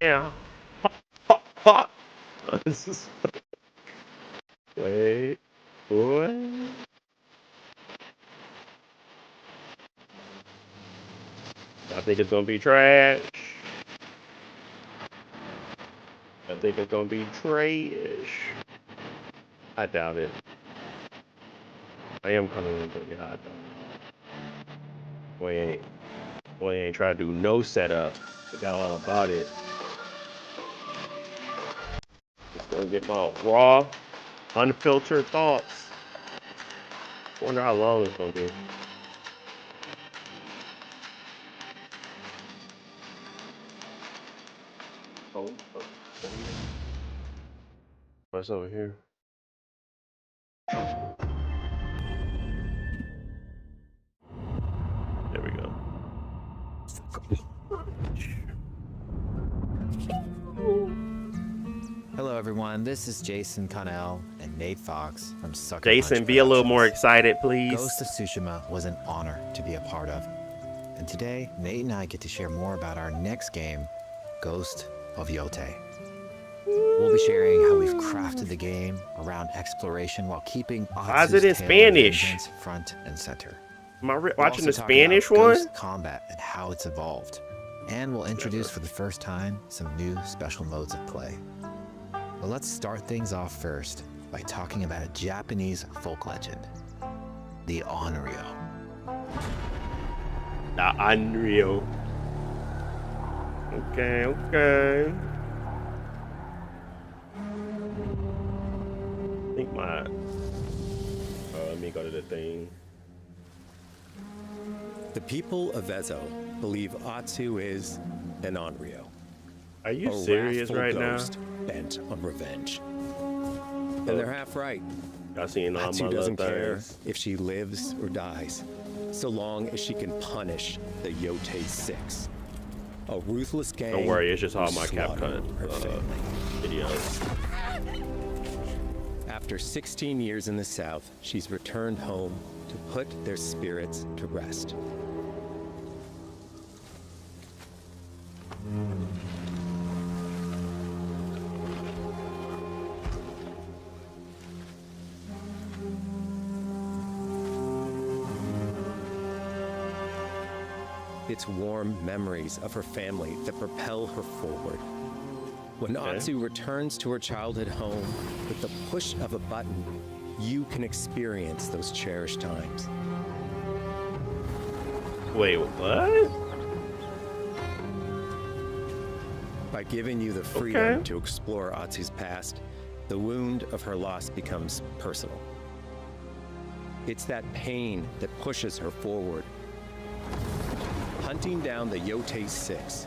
Yeah. Hot, hot. This is... Wait. What? I think it's gonna be trash. I think it's gonna be trash. I doubt it. I am coming in, but yeah, I doubt it. Boy ain't trying to do no setup. Forgot all about it. Just gonna get my raw, unfiltered thoughts. Wonder how long it's gonna be. Oh, what's over here? There we go. Hello, everyone. This is Jason Connell and Nate Fox from Sucker Jason, Punch be a little Productions. more excited, please. Ghost of Tsushima was an honor to be a part of. And today, Nate and I get to share more about our next game, Ghost of Yotei. We'll be sharing how we've crafted the game around exploration while keeping Why is it in Atsu's tale of Spanish? vengeance front and center. Am I We'll watching the also talk about Spanish one? Ghost combat and how it's evolved. And we'll introduce for the first time some new special modes of play. But let's start things off first by talking about a Japanese folk legend, the Onryo. The Unreal. Okay. I think my... let me go to the thing. The people of Ezo believe Atsu is an Onryo. Are you A serious wrathful right now? ghost bent on revenge. And they're half right. Y'all seen all my Atsu little doesn't care things. if she lives or dies, so long as she can punish the Yotei Six. A ruthless gang. Don't worry, it's just all who my slaughter CapCut her family. videos. After 16 years in the South, she's returned home to put their spirits to rest. It's warm memories of her family that propel her forward. When Atsu returns to her childhood home, with the push of a button, you can experience those cherished times. Wait, what? By giving you the freedom Okay. to explore Atsu's past, the wound of her loss becomes personal. It's that pain that pushes her forward. Hunting down the Yotei Six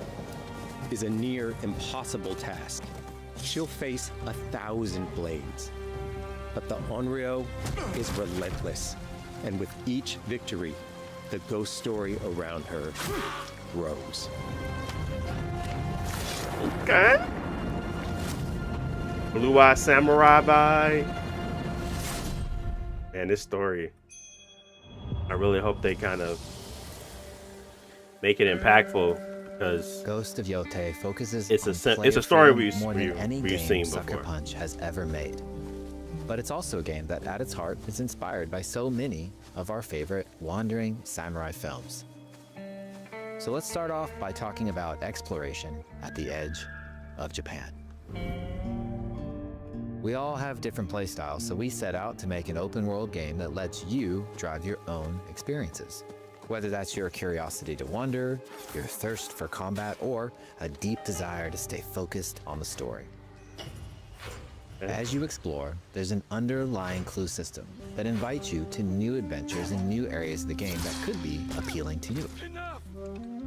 is a near impossible task. She'll face 1,000 blades. But the Onryo is relentless, and with each victory, the ghost story around her grows. Okay. Blue Eye Samurai vibe. Man, this story. I really hope they kind of make it impactful because Ghost of Yotei focuses it's on a story player freedom more than any we've game seen Sucker before. Punch has ever made. But it's also a game that, at its heart, is inspired by so many of our favorite wandering samurai films. So let's start off by talking about exploration at the edge of Japan. We all have different playstyles, so we set out to make an open-world game that lets you drive your own experiences. Whether that's your curiosity to wander, your thirst for combat, or a deep desire to stay focused on the story. As you explore, there's an underlying clue system that invites you to new adventures in new areas of the game that could be appealing to you.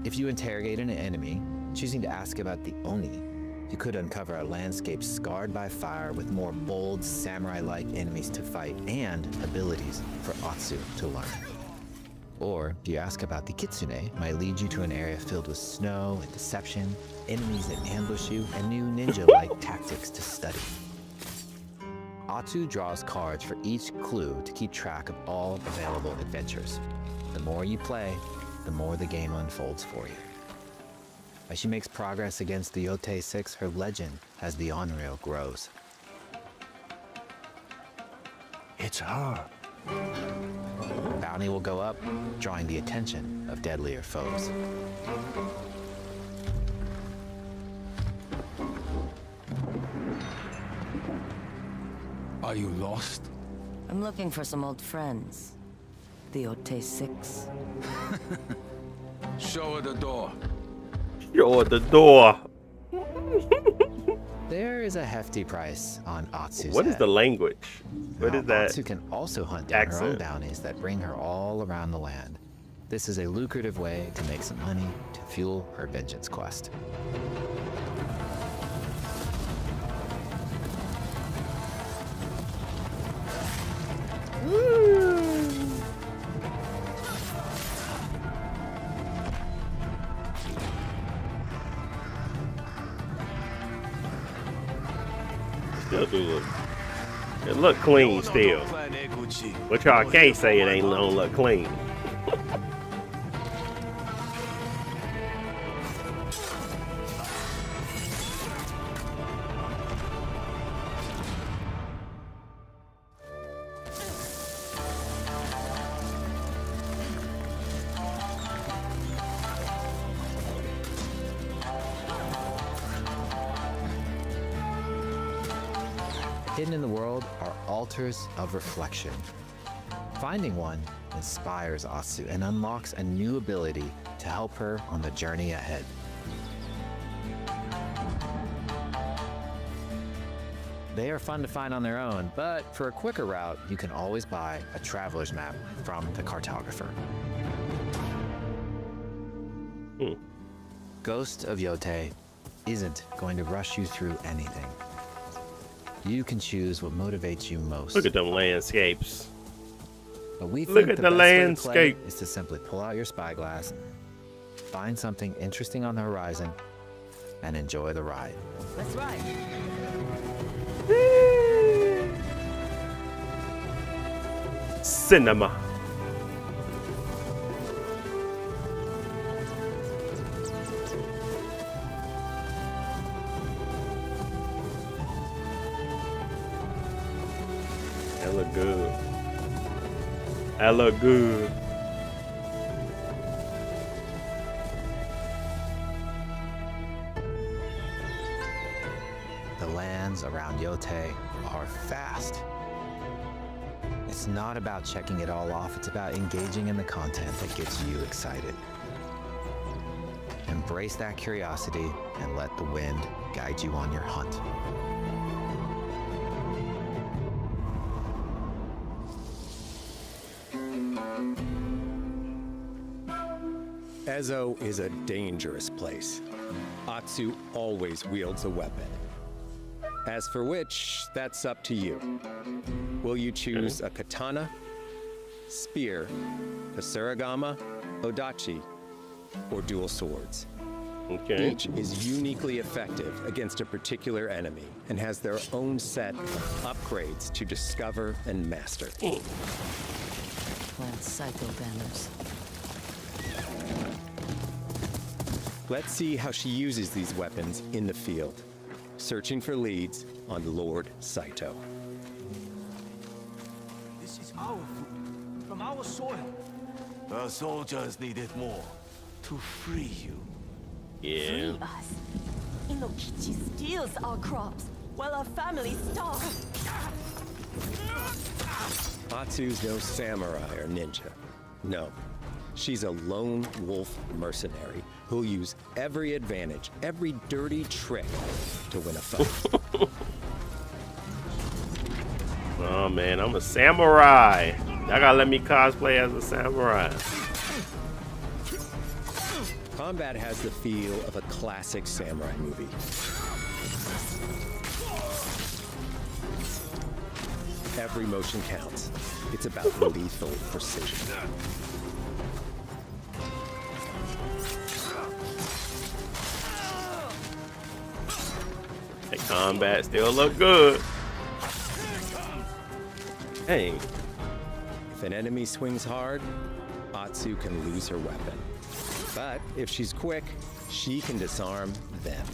If you interrogate an enemy, choosing to ask about the Oni, you could uncover a landscape scarred by fire with more bold, samurai-like enemies to fight and abilities for Atsu to learn. Or if you ask about the Kitsune, might lead you to an area filled with snow and deception, enemies that ambush you, and new ninja-like tactics to study. Atsu draws cards for each clue to keep track of all available adventures. The more you play, the more the game unfolds for you. As she makes progress against the Yotei 6, her legend as the Onryo grows. It's her. Bounty will go up, drawing the attention of deadlier foes. Are you lost? I'm looking for some old friends. The Yotei 6. Show her the door. You're at the door. There is a hefty price on Atsu's What is head. the language? What Now, is that? Atsu can also hunt down her own accent? bounties that bring her all around the land. This is a lucrative way to make some money to fuel her vengeance quest. Still do look. It look clean still. But y'all can't say it ain't don't look clean. Hidden in the world are altars of reflection. Finding one inspires Atsu and unlocks a new ability to help her on the journey ahead. They are fun to find on their own, but for a quicker route, you can always buy a traveler's map from the cartographer. Ghost of Yotei isn't going to rush you through anything. You can choose what motivates you most. Look at them landscapes. But we Look think at the the best way to landscape. play is to simply pull out your spyglass, find something interesting on the horizon, and enjoy the ride. Let's ride. Cinema. That look good. That look good. The lands around Yotei are vast. It's not about checking it all off, it's about engaging in the content that gets you excited. Embrace that curiosity and let the wind guide you on your hunt. Ezo is a dangerous place. Atsu always wields a weapon. As for which, that's up to you. Will you choose a katana, spear, a surigama, odachi, or dual swords? Okay. Each is uniquely effective against a particular enemy and has their own set of upgrades to discover and master. Plant psycho banners. Let's see how she uses these weapons in the field. Searching for leads on Lord Saito. This is our food, from our soil. The soldiers need it more to free you. Yeah. Free us. Inokichi steals our crops while our families starve. Atsu's no samurai or ninja. No. She's a lone wolf mercenary who'll use every advantage, every dirty trick to win a fight. Oh man, I'm a samurai. Y'all gotta let me cosplay as a samurai. Combat has the feel of a classic samurai movie. Every motion counts. It's about lethal precision. That combat still look good. Dang. If an enemy swings hard, Atsu can lose her weapon. But if she's quick, she can disarm them.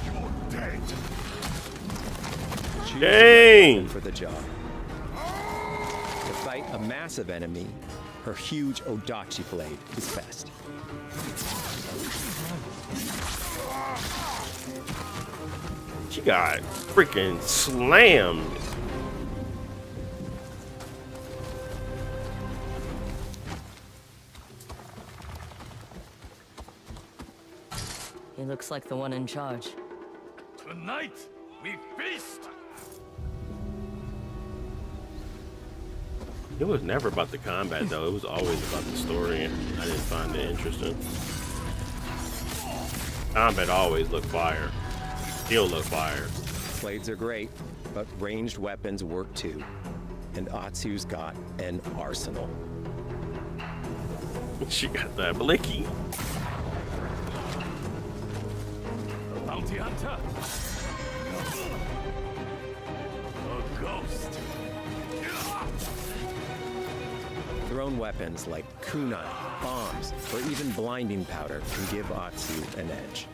You're dead. Choose the right Dang! weapon for the job. To fight a massive enemy, her huge Odachi blade is best. She got freaking slammed. He looks like the one in charge. Tonight, we feast. It was never about the combat though. It was always about the story, and I didn't find it interesting. Combat always looked fire. Still look fire. Blades are great, but ranged weapons work too. And Atsu's got an arsenal. She got that blicky. A bounty hunter. A ghost. Thrown weapons like kunai, bombs, or even blinding powder can give Atsu an edge.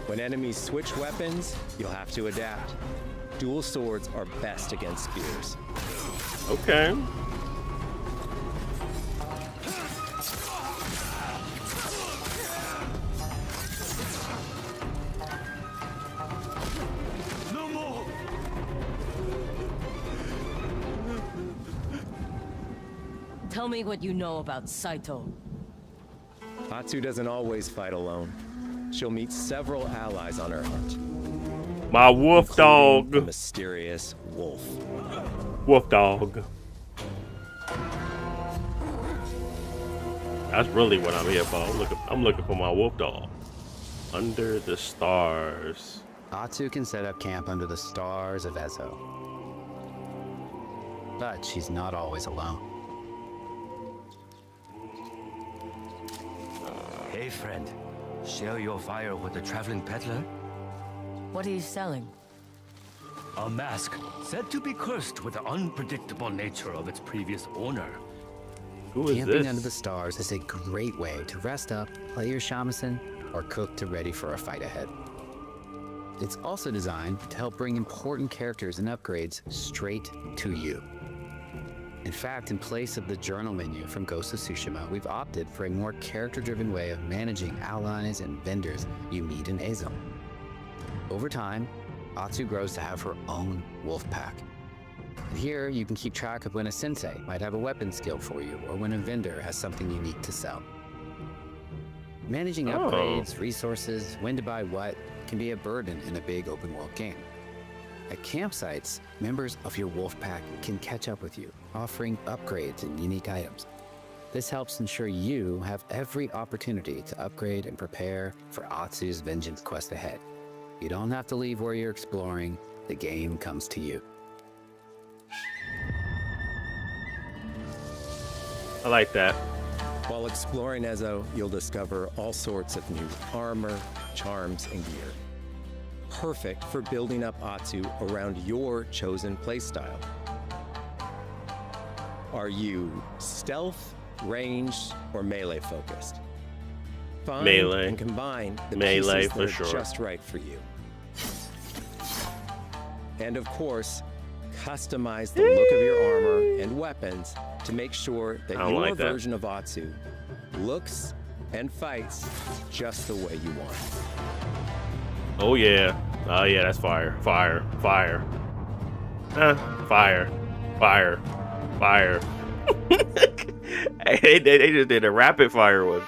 When enemies switch weapons, you'll have to adapt. Dual swords are best against spears. Okay. No more. Tell me what you know about Saito. Atsu doesn't always fight alone. She'll meet several allies on her hunt. My wolf including the dog. mysterious wolf. Wolf dog. That's really what I'm here for. I'm looking for my wolf dog. Under the stars. Atsu can set up camp under the stars of Ezo. But she's not always alone. Hey, friend. Share your fire with the traveling peddler? What are you selling? A mask said to be cursed with the unpredictable nature of its previous owner. Who is Camping this? under the stars is a great way to rest up, play your shamisen, or cook to ready for a fight ahead. It's also designed to help bring important characters and upgrades straight to you. In fact, in place of the journal menu from Ghost of Tsushima, we've opted for a more character-driven way of managing allies and vendors you meet in Ezo. Over time, Atsu grows to have her own wolf pack. And here, you can keep track of when a sensei might have a weapon skill for you, or when a vendor has something unique to sell. Managing upgrades, resources, when to buy what, can be a burden in a big open-world game. At campsites, members of your wolf pack can catch up with you, offering upgrades and unique items. This helps ensure you have every opportunity to upgrade and prepare for Atsu's vengeance quest ahead. You don't have to leave where you're exploring, the game comes to you. I like that. While exploring Ezo, you'll discover all sorts of new armor, charms, and gear. Perfect for building up Atsu around your chosen playstyle. Are you stealth, ranged, or melee focused? Find Melee. and combine the Melee pieces for that are sure. just right for you. And of course, customize the look of your armor and weapons to make sure that I don't your like that. version of Atsu looks and fights just the way you want. Oh yeah. Oh yeah, that's fire. Fire. Fire. Fire. Fire. Fire. Hey, they just did a rapid fire one.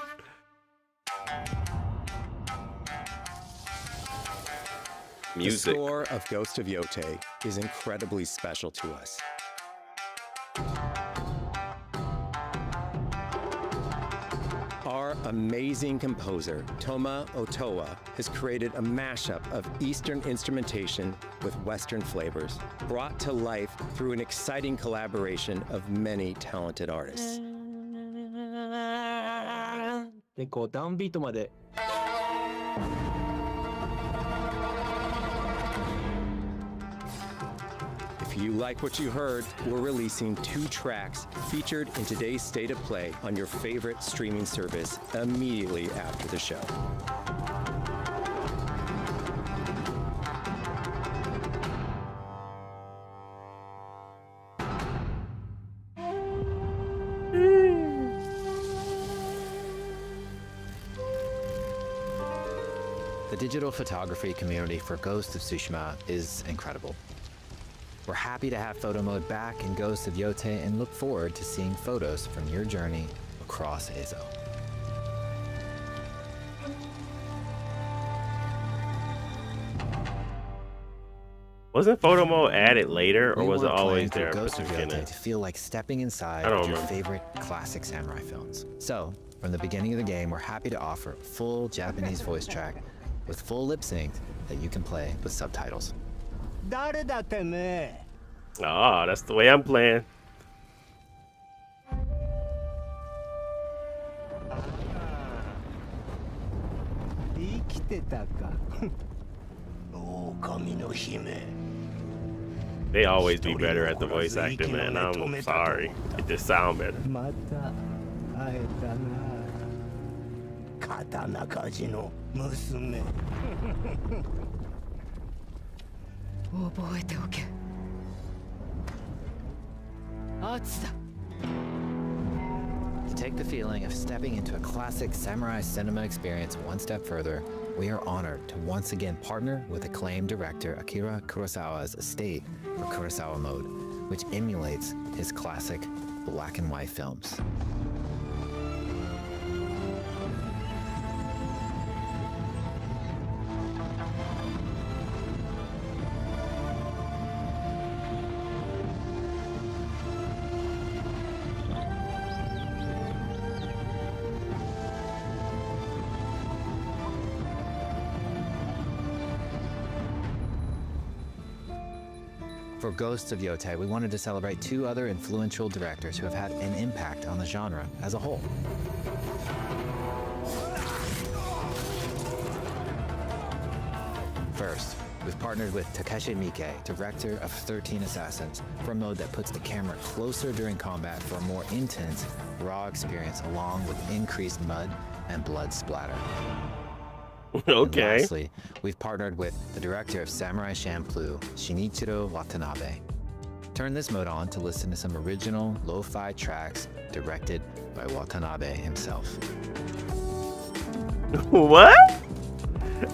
Music. The score of Ghost of Yotei is incredibly special to us. Our amazing composer, Toma Otoa, has created a mashup of Eastern instrumentation with Western flavors, brought to life through an exciting collaboration of many talented artists. でこうダウンビートまで If If you like what you heard, we're releasing 2 tracks featured in today's State of Play on your favorite streaming service immediately after the show. The digital photography community for Ghost of Tsushima is incredible. We're happy to have photo mode back in Ghost of Yotei and look forward to seeing photos from your journey across Ezo. Wasn't photo mode added later, or We was it want always playing there? through at Ghost the of beginning? Yotei to feel like stepping inside I don't of your remember. favorite classic samurai films. So, from the beginning of the game, we're happy to offer a full Japanese voice track with full lip sync that you can play with subtitles. Ah, that's the way I'm playing. 生きてたか。狼の姫。 They always be better at the voice acting, man. I'm sorry. It just sound better. また会えたな。刀鍛冶の娘。覚えておけ。圧だ。 To take the feeling of stepping into a classic samurai cinema experience one step further, we are honored to once again partner with acclaimed director Akira Kurosawa's estate for Kurosawa Mode, which emulates his classic black and white films. For Ghosts of Yotei, we wanted to celebrate 2 other influential directors who have had an impact on the genre as a whole. First, we've partnered with Takeshi Miike, director of 13 Assassins, for a mode that puts the camera closer during combat for a more intense, raw experience along with increased mud and blood splatter. And Okay. lastly, we've partnered with the director of Samurai Champloo, Shinichiro Watanabe. Turn this mode on to listen to some original lo-fi tracks directed by Watanabe himself. What?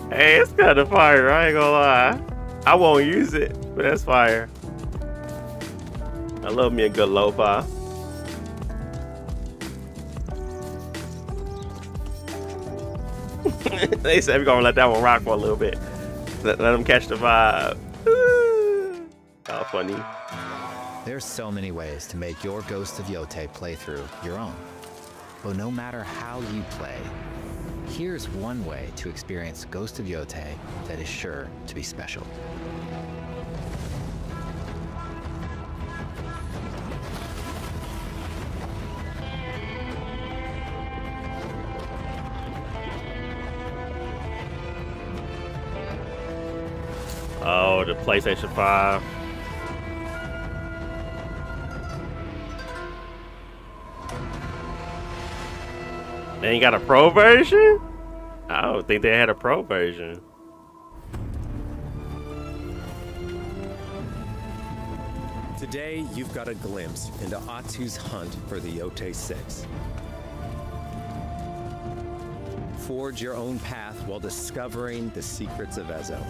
Hey, it's kind of fire. I ain't gonna lie. I won't use it, but that's fire. I love me a good lo-fi. They said we're gonna let that one rock for a little bit. Let them catch the vibe. How funny. There's so many ways to make your Ghost of Yotei playthrough your own. But no matter how you play, here's one way to experience Ghost of Yotei that is sure to be special. Oh, the PlayStation 5. They ain't got a pro version? I don't think they had a pro version. Today, you've got a glimpse into Atsu's hunt for the Yotei 6. Forge your own path while discovering the secrets of Ezo.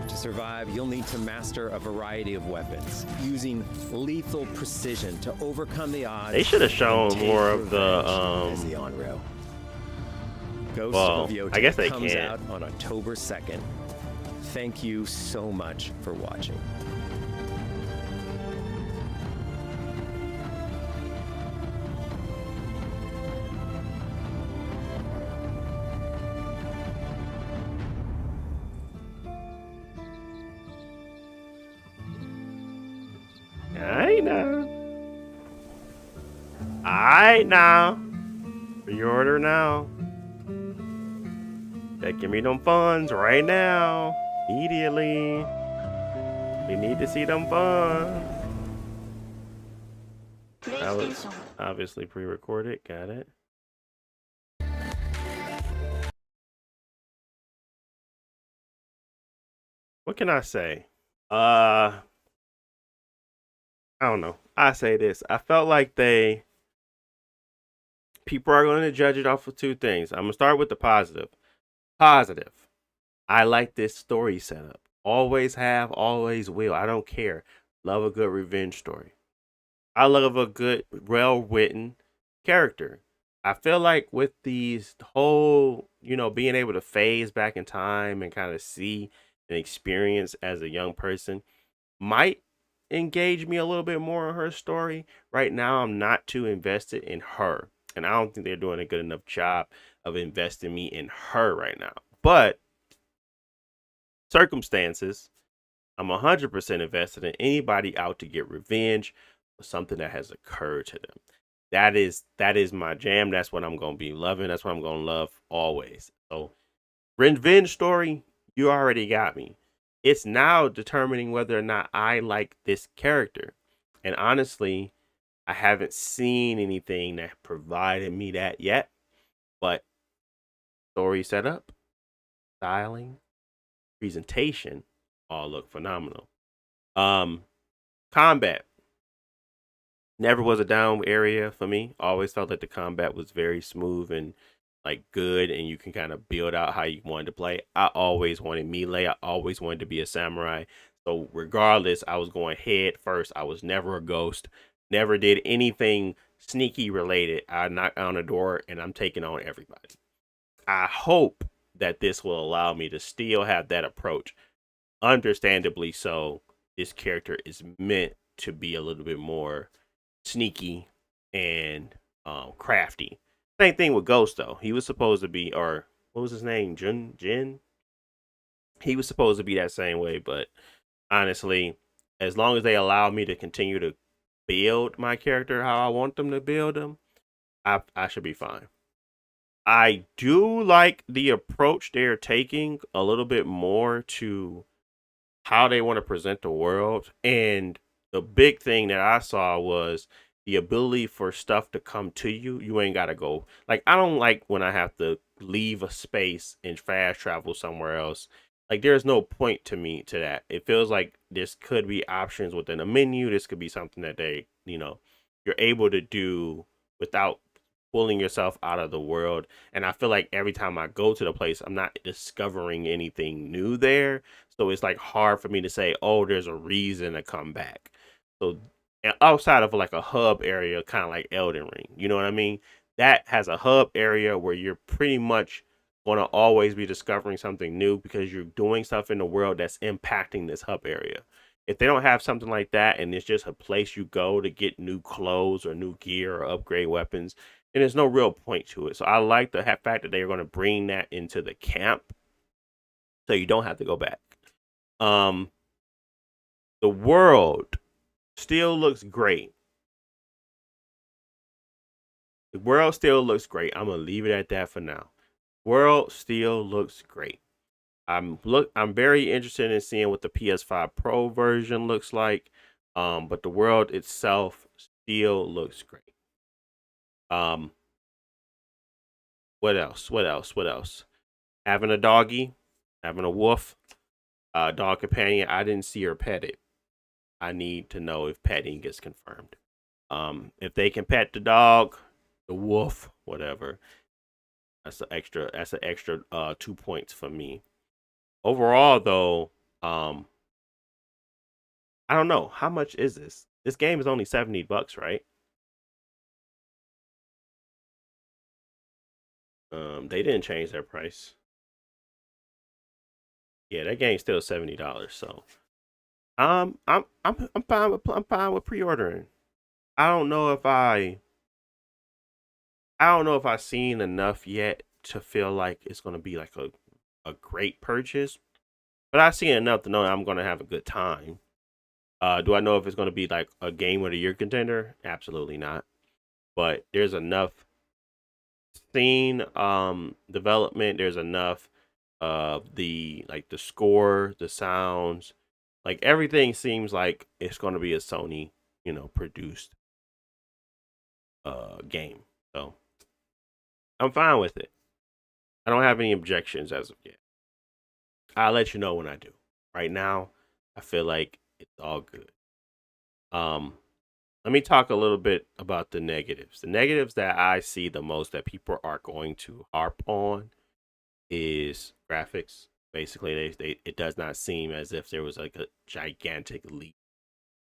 To survive, you'll need to master a variety of weapons, using lethal precision to overcome the odds. They should have shown and take more of the revenge as the Onryo. Ghost well, of Yotei I guess they comes can't. out on October 2nd. Thank you so much for watching. Alright now. Pre-order now. Yeah, give me them funds right now. Immediately. We need to see them fun. That was obviously pre-recorded. Got it. What can I say? I don't know. I say this. I felt like people are going to judge it off of two things. I'm going to start with the positive. Positive. I like this story setup. Always have, always will. I don't care. Love a good revenge story. I love a good, well-written character. I feel like with these whole, being able to phase back in time and kind of see and experience as a young person might engage me a little bit more in her story. Right now, I'm not too invested in her. And I don't think they're doing a good enough job of investing me in her right now. But circumstances, I'm 100% invested in anybody out to get revenge for something that has occurred to them. That is my jam. That's what I'm going to be loving. That's what I'm going to love always. So, revenge story, you already got me. It's now determining whether or not I like this character. And honestly, I haven't seen anything that provided me that yet. But story setup, styling, presentation all look phenomenal. Combat never was a down area for me. Always felt that the combat was very smooth and like good, and you can kind of build out how you wanted to play. I always wanted melee. I always wanted to be a samurai. So regardless, I was going head first. I was never a ghost. Never did anything sneaky related. I knock on the door and I'm taking on everybody. I hope that this will allow me to still have that approach. Understandably so, this character is meant to be a little bit more sneaky and crafty. Same thing with Ghost though. He was supposed to be, or what was his name? Jin? He was supposed to be that same way, but honestly, as long as they allow me to continue to build my character how I want them to build them, I should be fine. I do like the approach they're taking a little bit more to how they want to present the world. And the big thing that I saw was the ability for stuff to come to you. You ain't got to go. Like, I don't like when I have to leave a space and fast travel somewhere else. Like, there's no point to me to that. It feels like this could be options within a menu. This could be something that you're able to do without pulling yourself out of the world. And I feel like every time I go to the place, I'm not discovering anything new there. So it's like hard for me to say, oh, there's a reason to come back. So outside of like a hub area, kind of like Elden Ring, you know what I mean? That has a hub area where you're pretty much going to always be discovering something new because you're doing stuff in the world that's impacting this hub area. If they don't have something like that and it's just a place you go to get new clothes or new gear or upgrade weapons, and there's no real point to it. So I like the fact that they're going to bring that into the camp so you don't have to go back. The world still looks great. The world still looks great. I'm going to leave it at that for now. World still looks great. I'm very interested in seeing what the PS5 Pro version looks like. But the world itself still looks great. What else? Having a doggy, having a wolf, dog companion. I didn't see her pet it. I need to know if petting gets confirmed. If they can pet the dog, the wolf, whatever. That's an extra 2 points for me. Overall though, I don't know. How much is this? This game is only $70, right? They didn't change their price. Yeah, that game's still $70. So, I'm fine with pre-ordering. I don't know if I've seen enough yet to feel like it's gonna be like a great purchase, but I've seen enough to know that I'm gonna have a good time. Do I know if it's gonna be like a game of the year contender? Absolutely not. But there's enough scene development. There's enough of the score, the sounds, Like everything seems like it's going to be a Sony, produced game. So I'm fine with it. I don't have any objections as of yet. I'll let you know when I do. Right now, I feel like it's all good. Let me talk a little bit about the negatives. The negatives that I see the most that people are going to harp on is graphics. Basically, it does not seem as if there was like a gigantic leap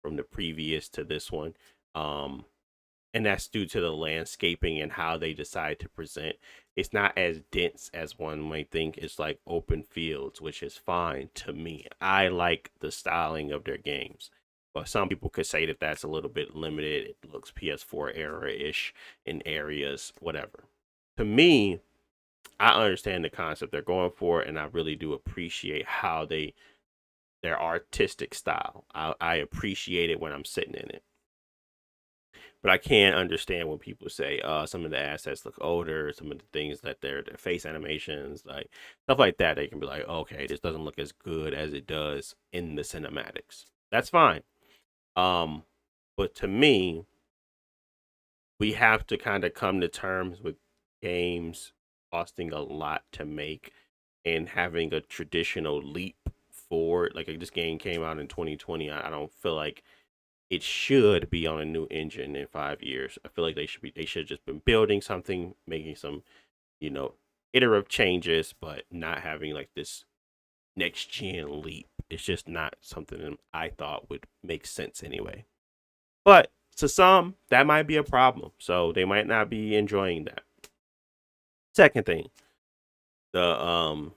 from the previous to this one. And that's due to the landscaping and how they decide to present. It's not as dense as one might think. It's like open fields, which is fine to me. I like the styling of their games. But some people could say that that's a little bit limited. It looks PS4 era-ish in areas, whatever. To me, I understand the concept they're going for, and I really do appreciate how their artistic style. I appreciate it when I'm sitting in it. But I can understand when people say some of the assets look older, some of the things that their face animations, like stuff like that, they can be like, okay, this doesn't look as good as it does in the cinematics. That's fine. But to me, we have to kind of come to terms with games costing a lot to make and having a traditional leap forward. Like this game came out in 2020. I don't feel like it should be on a new engine in 5 years. I feel like they should just been building something, making some, iterative changes, but not having like this next gen leap. It's just not something I thought would make sense anyway. But to some, that might be a problem. So they might not be enjoying that. Second thing, the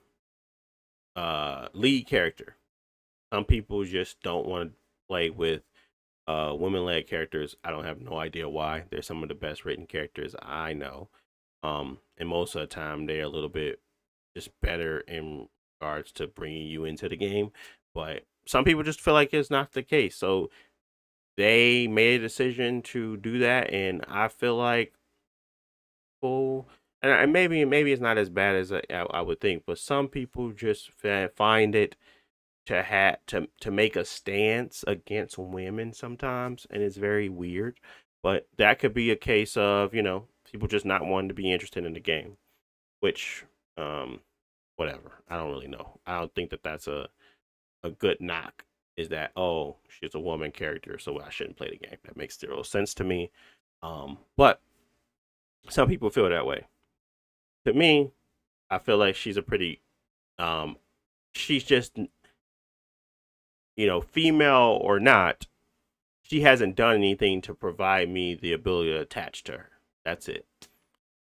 lead character. Some people just don't want to play with women-led characters. I don't have no idea why. They're some of the best written characters I know. And most of the time they're a little bit just better in regards to bringing you into the game. But some people just feel like it's not the case. So they made a decision to do that, and I feel like, well, and maybe it's not as bad as I would think, but some people just find it to make a stance against women sometimes, and it's very weird. But that could be a case of people just not wanting to be interested in the game, which whatever. I don't really know. I don't think that that's a good knock. Is that, oh, she's a woman character, so I shouldn't play the game? That makes zero sense to me. But some people feel that way. To me, I feel like she's a pretty she's just, female or not, she hasn't done anything to provide me the ability to attach to her. That's it.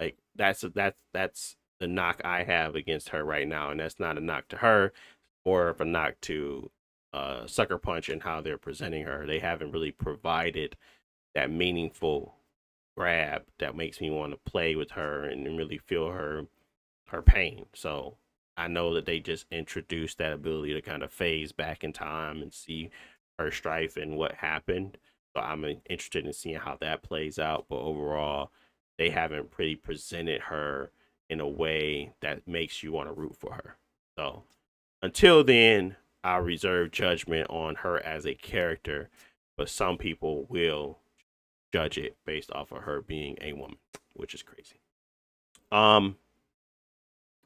Like that's the knock I have against her right now, and that's not a knock to her, or of a knock to Sucker Punch and how they're presenting her. They haven't really provided that meaningful grab that makes me want to play with her and really feel her pain. So I know that they just introduced that ability to kind of phase back in time and see her strife and what happened. So I'm interested in seeing how that plays out. But overall, they haven't really presented her in a way that makes you want to root for her. So until then, I'll reserve judgment on her as a character, but some people will judge it based off of her being a woman, which is crazy.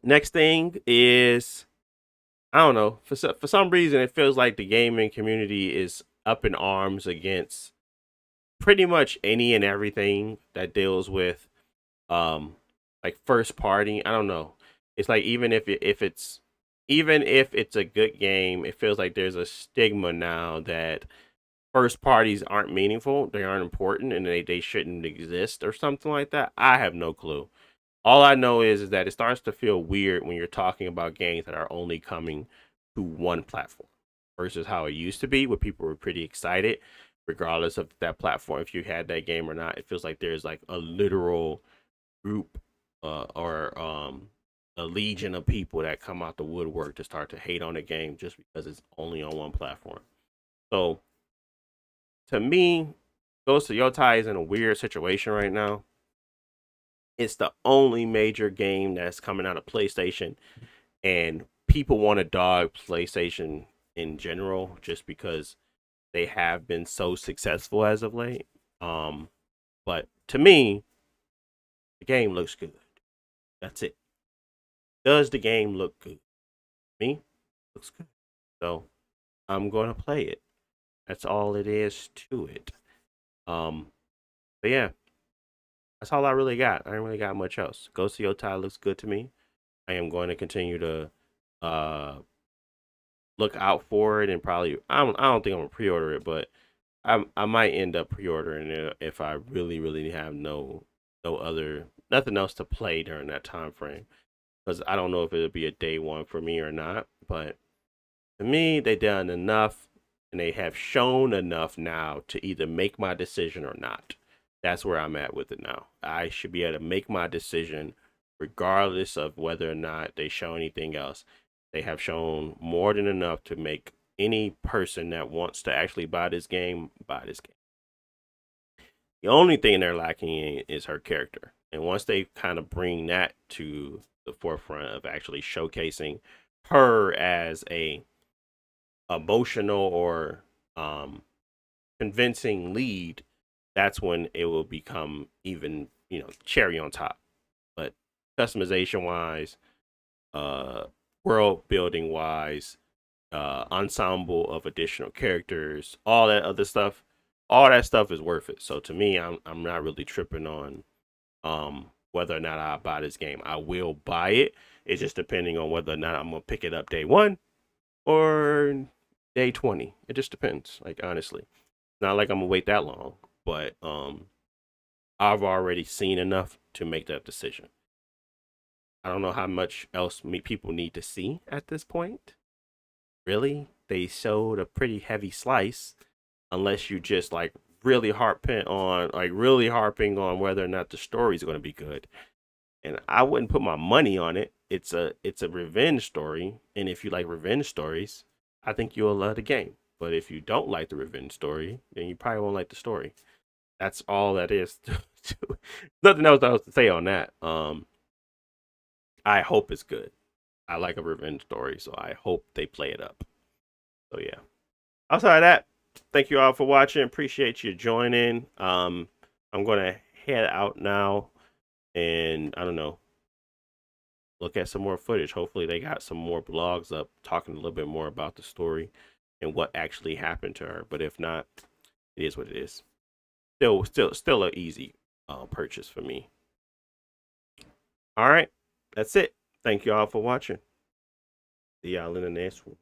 Next thing is, I don't know, for some reason it feels like the gaming community is up in arms against pretty much any and everything that deals with like first party. I don't know. It's like even if it's a good game, it feels like there's a stigma now that first parties aren't meaningful, they aren't important, and they shouldn't exist or something like that. I have no clue. All I know is that it starts to feel weird when you're talking about games that are only coming to one platform versus how it used to be, where people were pretty excited, regardless of that platform. If you had that game or not, it feels like there's like a literal group or a legion of people that come out the woodwork to start to hate on the game just because it's only on one platform. So to me, Ghost of Yotei is in a weird situation right now. It's the only major game that's coming out of PlayStation, and people want to dog PlayStation in general, just because they have been so successful as of late. But to me, the game looks good. That's it. Does the game look good? Me, looks good. So I'm going to play it. That's all it is to it. But yeah, that's all I really got. I don't really got much else. Ghost of Yotei looks good to me. I am going to continue to look out for it, and probably I don't think I'm gonna pre-order it, but I might end up pre-ordering it if I really have nothing else to play during that time frame, because I don't know if it'll be a day one for me or not. But to me, they done enough, and they have shown enough now to either make my decision or not. That's where I'm at with it now. I should be able to make my decision regardless of whether or not they show anything else. They have shown more than enough to make any person that wants to actually buy this game buy this game. The only thing they're lacking in is her character. And once they kind of bring that to the forefront of actually showcasing her as a emotional or convincing lead, that's when it will become even, cherry on top. But customization wise, world building wise, ensemble of additional characters, all that other stuff, all that stuff is worth it. So to me, I'm not really tripping on whether or not I buy this game. I will buy it. It's just depending on whether or not I'm gonna pick it up day 1 or day 20. It just depends. Like, honestly, not like I'm gonna wait that long, but I've already seen enough to make that decision. I don't know how much else people need to see at this point. Really, they showed a pretty heavy slice, unless you just like really harping on whether or not the story is going to be good. And I wouldn't put my money on it. It's a revenge story, and if you like revenge stories, I think you'll love the game. But if you don't like the revenge story, then you probably won't like the story. That's all that is. Nothing else to say on that. I hope it's good. I like a revenge story, so I hope they play it up. So yeah. Outside of that, thank you all for watching. Appreciate you joining. I'm gonna head out now, and I don't know, look at some more footage. Hopefully, they got some more blogs up talking a little bit more about the story and what actually happened to her. But if not, it is what it is. Still an easy purchase for me. All right. That's it. Thank you all for watching. See y'all in the next one.